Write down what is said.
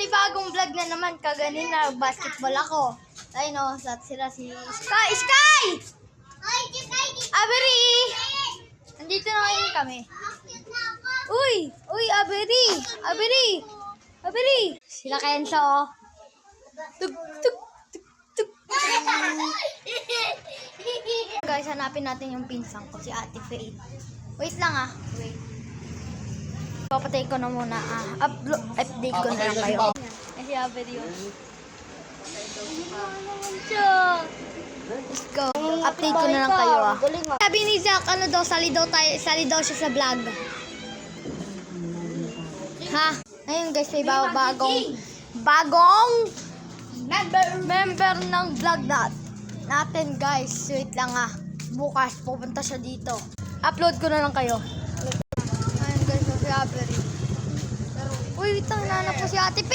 panibagong vlog na naman. Kaganina, basketball ako. Ayun o, sila si Sky! Sky! Avery! Nandito na ngayon kami. Uy! Uy, Avery! Avery! Avery! Sila Kenzo o. Tug, tug, tug, tug. Guys, hanapin natin yung pinsang ko, si Ate Faye. Wait lang ah. Wait. Papatay ko na muna update ko na lang kayo. Ay, si Avery yun. Let's go. Update ko na lang kayo ah. Sabi ni Jack, ano daw, sali daw siya sa vlog. Ha? Ayun guys, may bagong member ng vlog natin guys. Wait lang ah. Bukas pupunta siya dito. Upload ko na lang kayo. Ayun guys, si Avery. Uy, wait lang, nanap ko si Ate P.